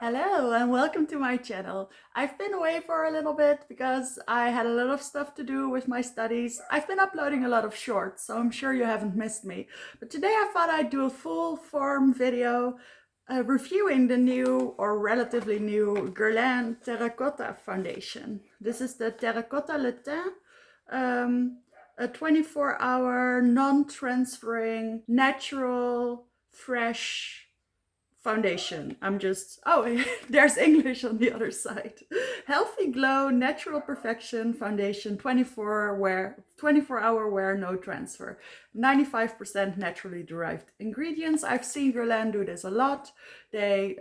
Hello and welcome to my channel. I've been away for a little bit because I had a lot of stuff to do with my studies. I've been uploading a lot of shorts, so I'm sure you haven't missed me. But today I thought I'd do a full form video reviewing the new or relatively new Guerlain Terracotta Foundation. This is the Terracotta Le Teint, a 24-hour non-transferring, natural, fresh foundation. Oh, there's English on the other side. Healthy glow, natural perfection foundation, 24-hour wear, no transfer. 95% naturally derived ingredients. I've seen Guerlain do this a lot. They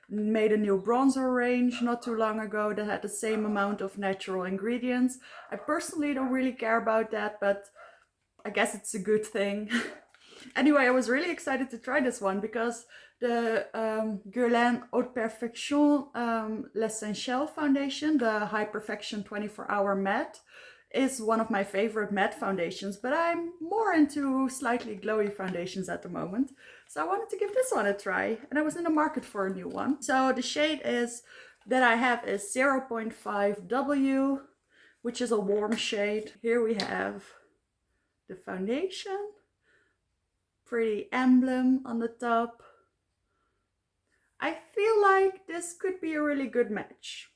made a new bronzer range not too long ago that had the same amount of natural ingredients. I personally don't really care about that, but I guess it's a good thing. Anyway, I was really excited to try this one because the Guerlain Haute Perfection L'Essentiel foundation, the High Perfection 24-hour matte, is one of my favorite matte foundations, but I'm more into slightly glowy foundations at the moment. So I wanted to give this one a try, and I was in the market for a new one. So the shade that I have is 0.5W, which is a warm shade. Here we have the foundation. Pretty emblem on the top. I feel like this could be a really good match.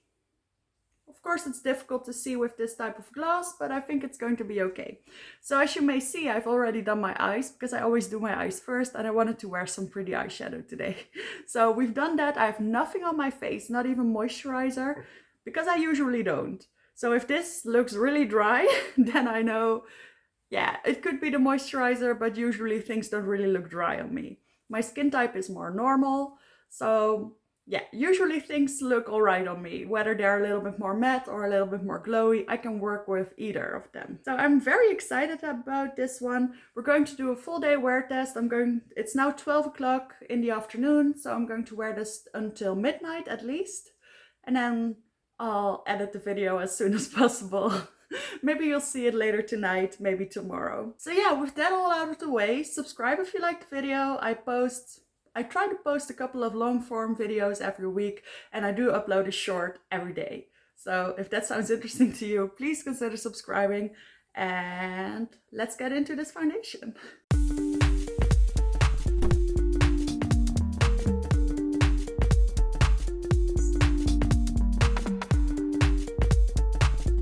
Of course, it's difficult to see with this type of glass, but I think it's going to be okay. So as you may see, I've already done my eyes because I always do my eyes first, and I wanted to wear some pretty eyeshadow today. So we've done that. I have nothing on my face, not even moisturizer, because I usually don't. So if this looks really dry, then I know, yeah, it could be the moisturizer, but usually things don't really look dry on me. My skin type is more normal, so yeah, usually things look all right on me. Whether they're a little bit more matte or a little bit more glowy, I can work with either of them. So I'm very excited about this one. We're going to do a full day wear test. It's now 12 o'clock in the afternoon, so I'm going to wear this until midnight at least. And then I'll edit the video as soon as possible. Maybe you'll see it later tonight, maybe tomorrow. So yeah, with that all out of the way, subscribe if you liked the video. I try to post a couple of long form videos every week, and I do upload a short every day. So if that sounds interesting to you, please consider subscribing, and let's get into this foundation.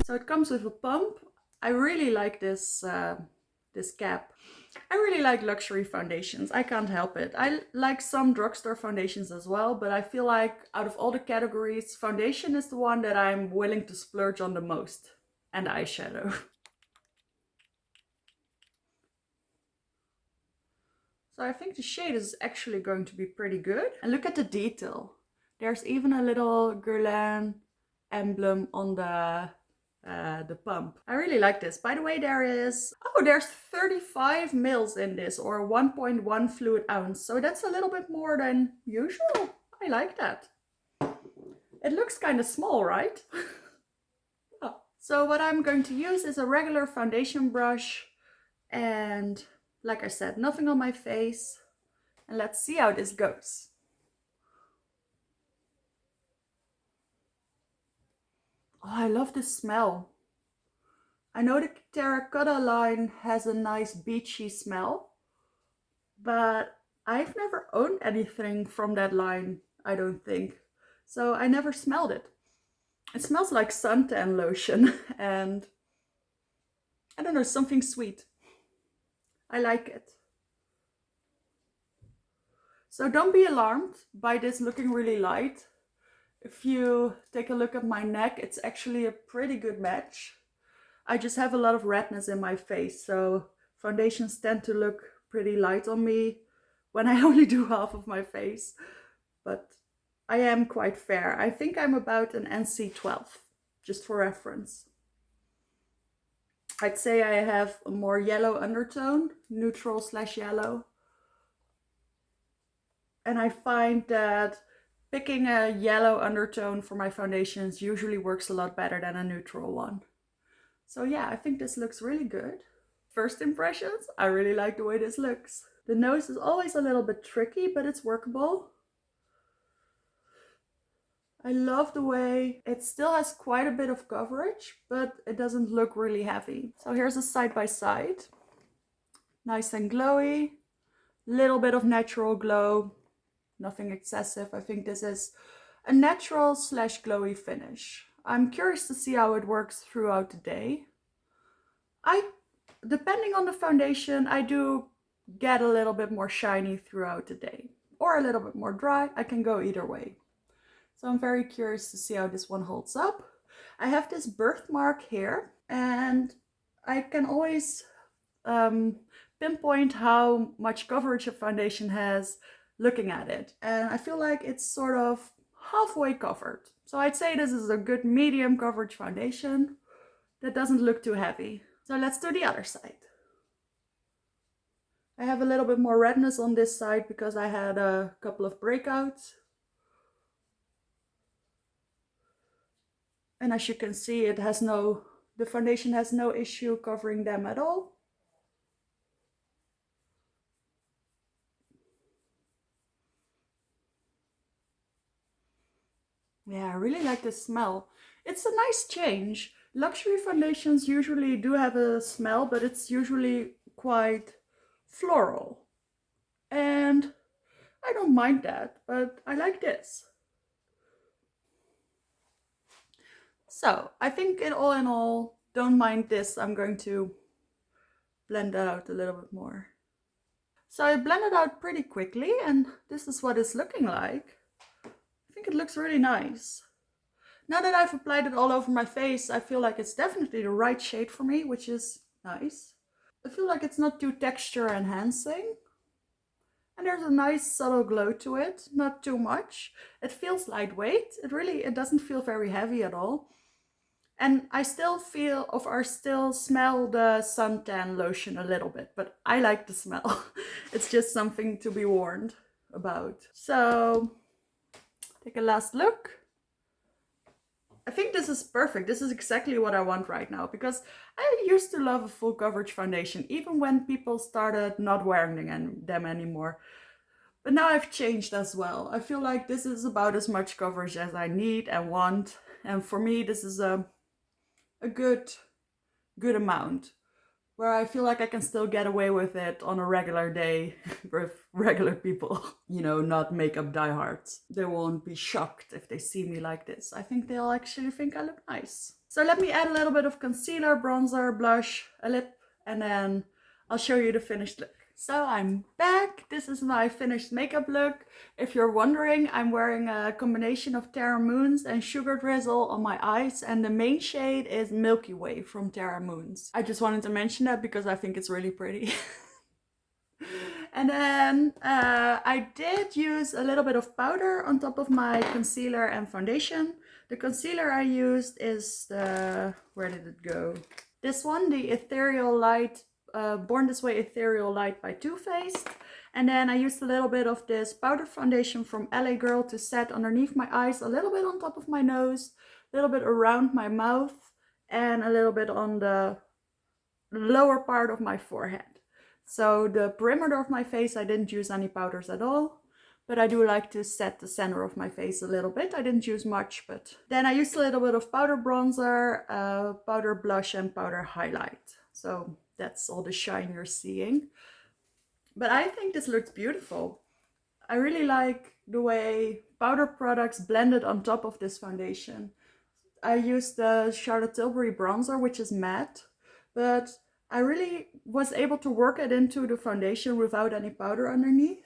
So it comes with a pump. I really like this cap. I really like luxury foundations. I can't help it. I like some drugstore foundations as well, but I feel like out of all the categories, foundation is the one that I'm willing to splurge on the most. And eyeshadow. So I think the shade is actually going to be pretty good. And look at the detail. There's even a little Guerlain emblem on the pump. I really like this. By the way, there's 35 mils in this, or 1.1 fluid ounce. So that's a little bit more than usual. I like that. It looks kind of small, right? Oh. So what I'm going to use is a regular foundation brush, and like I said, nothing on my face. And let's see how this goes. Oh, I love the smell. I know the terracotta line has a nice beachy smell, but I've never owned anything from that line, I don't think. So I never smelled it. It smells like suntan lotion and I don't know, something sweet. I like it. So don't be alarmed by this looking really light. If you take a look at my neck, it's actually a pretty good match. I just have a lot of redness in my face, so foundations tend to look pretty light on me when I only do half of my face. But I am quite fair. I think I'm about an NC12, just for reference. I'd say I have a more yellow undertone, neutral/yellow. And I find that picking a yellow undertone for my foundations usually works a lot better than a neutral one. So yeah, I think this looks really good. First impressions, I really like the way this looks. The nose is always a little bit tricky, but it's workable. I love the way it still has quite a bit of coverage, but it doesn't look really heavy. So here's a side by side. Nice and glowy, little bit of natural glow, nothing excessive. I think this is a natural slash glowy finish. I'm curious to see how it works throughout the day. Depending on the foundation, I do get a little bit more shiny throughout the day or a little bit more dry. I can go either way. So I'm very curious to see how this one holds up. I have this birthmark here and I can always pinpoint how much coverage a foundation has looking at it. And I feel like it's sort of halfway covered. So I'd say this is a good medium coverage foundation that doesn't look too heavy. So let's do the other side. I have a little bit more redness on this side because I had a couple of breakouts. And as you can see, the foundation has no issue covering them at all. Yeah, I really like the smell. It's a nice change. Luxury foundations usually do have a smell, but it's usually quite floral. And I don't mind that, but I like this. So I think in all, don't mind this. I'm going to blend that out a little bit more. So I blended out pretty quickly and this is what it's looking like. I think it looks really nice. Now that I've applied it all over my face, I feel like it's definitely the right shade for me, which is nice. I feel like it's not too texture enhancing. And there's a nice subtle glow to it, not too much. It feels lightweight. It doesn't feel very heavy at all. And I still smell the suntan lotion a little bit, but I like the smell. It's just something to be warned about. So take a last look. I think this is perfect. This is exactly what I want right now because I used to love a full coverage foundation, even when people started not wearing them anymore. But now I've changed as well. I feel like this is about as much coverage as I need and want. And for me, this is a good amount where I feel like I can still get away with it on a regular day with regular people, you know, not makeup diehards. They won't be shocked if they see me like this. I think they'll actually think I look nice. So let me add a little bit of concealer, bronzer, blush, a lip, and then I'll show you the finished look. So I'm back. This is my finished makeup look. If you're wondering, I'm wearing a combination of Terra Moons and Sugar Drizzle on my eyes, and the main shade is Milky Way from Terra Moons. I just wanted to mention that because I think it's really pretty. And then I did use a little bit of powder on top of my concealer and foundation. The concealer I used is where did it go? This one, the Ethereal Light Born This Way Ethereal Light by Too Faced. And then I used a little bit of this powder foundation from LA Girl to set underneath my eyes, a little bit on top of my nose, a little bit around my mouth, and a little bit on the lower part of my forehead. So the perimeter of my face, I didn't use any powders at all. But I do like to set the center of my face a little bit. I didn't use much, but then I used a little bit of powder bronzer, powder blush, and powder highlight. So that's all the shine you're seeing. But I think this looks beautiful. I really like the way powder products blended on top of this foundation. I used the Charlotte Tilbury bronzer, which is matte, but I really was able to work it into the foundation without any powder underneath.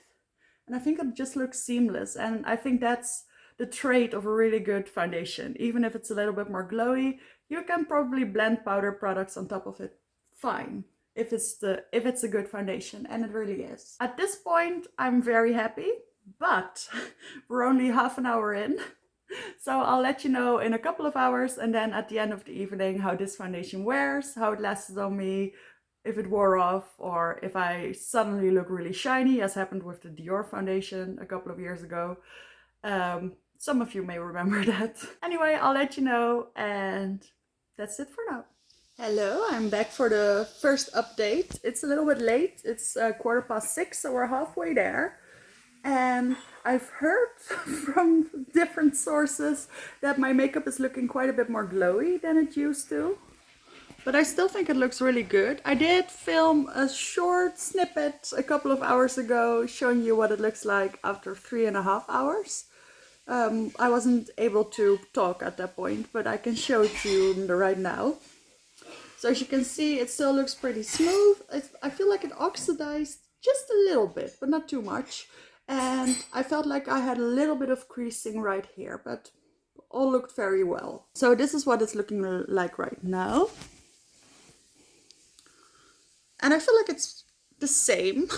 And I think it just looks seamless. And I think that's the trait of a really good foundation. Even if it's a little bit more glowy, you can probably blend powder products on top of it fine. If it's a good foundation, and it really is. At this point, I'm very happy, but we're only half an hour in. So I'll let you know in a couple of hours, and then at the end of the evening, how this foundation wears, how it lasted on me, if it wore off, or if I suddenly look really shiny, as happened with the Dior foundation a couple of years ago. Some of you may remember that. Anyway, I'll let you know, and that's it for now. Hello, I'm back for the first update. It's a little bit late. It's 6:15, so we're halfway there. And I've heard from different sources that my makeup is looking quite a bit more glowy than it used to. But I still think it looks really good. I did film a short snippet a couple of hours ago showing you what it looks like after 3.5 hours. I wasn't able to talk at that point, but I can show it to you right now. So as you can see, it still looks pretty smooth. I feel like it oxidized just a little bit, but not too much. And I felt like I had a little bit of creasing right here, but all looked very well. So this is what it's looking like right now. And I feel like it's the same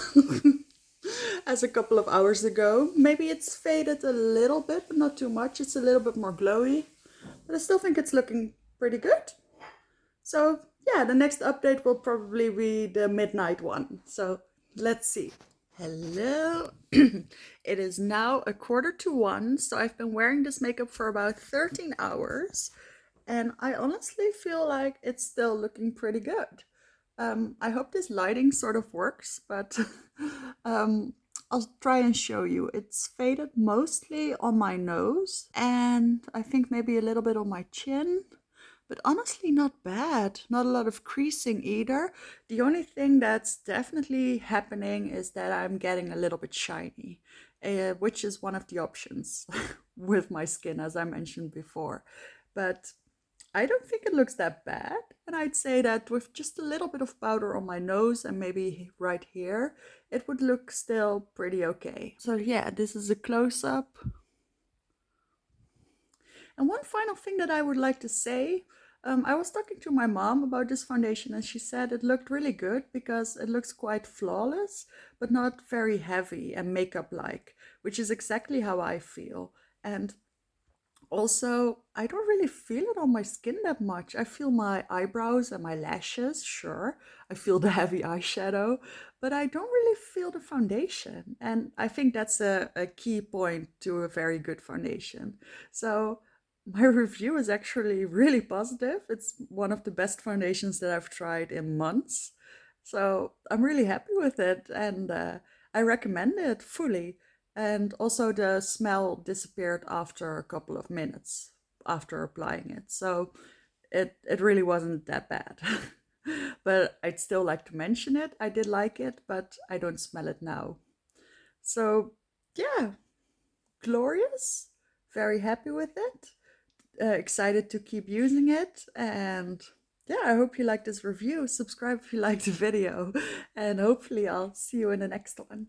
as a couple of hours ago. Maybe it's faded a little bit, but not too much. It's a little bit more glowy, but I still think it's looking pretty good. So yeah, the next update will probably be the midnight one. So let's see. Hello. It is now 1:45, so I've been wearing this makeup for about 13 hours, and I honestly feel like it's still looking pretty good. I hope this lighting sort of works, but I'll try and show you. It's faded mostly on my nose, and I think maybe a little bit on my chin. But honestly, not bad. Not a lot of creasing either. The only thing that's definitely happening is that I'm getting a little bit shiny, which is one of the options with my skin, as I mentioned before. But I don't think it looks that bad. And I'd say that with just a little bit of powder on my nose and maybe right here, it would look still pretty okay. So yeah, this is a close-up. And one final thing that I would like to say, I was talking to my mom about this foundation and she said it looked really good because it looks quite flawless, but not very heavy and makeup-like, which is exactly how I feel. And also, I don't really feel it on my skin that much. I feel my eyebrows and my lashes, sure. I feel the heavy eyeshadow, but I don't really feel the foundation. And I think that's a key point to a very good foundation. So my review is actually really positive. It's one of the best foundations that I've tried in months. So I'm really happy with it and I recommend it fully. And also the smell disappeared after a couple of minutes after applying it. So it really wasn't that bad. But I'd still like to mention it. I did like it, but I don't smell it now. So yeah, glorious. Very happy with it. Excited to keep using it. And yeah, I hope you liked this review. Subscribe if you liked the video. And hopefully I'll see you in the next one.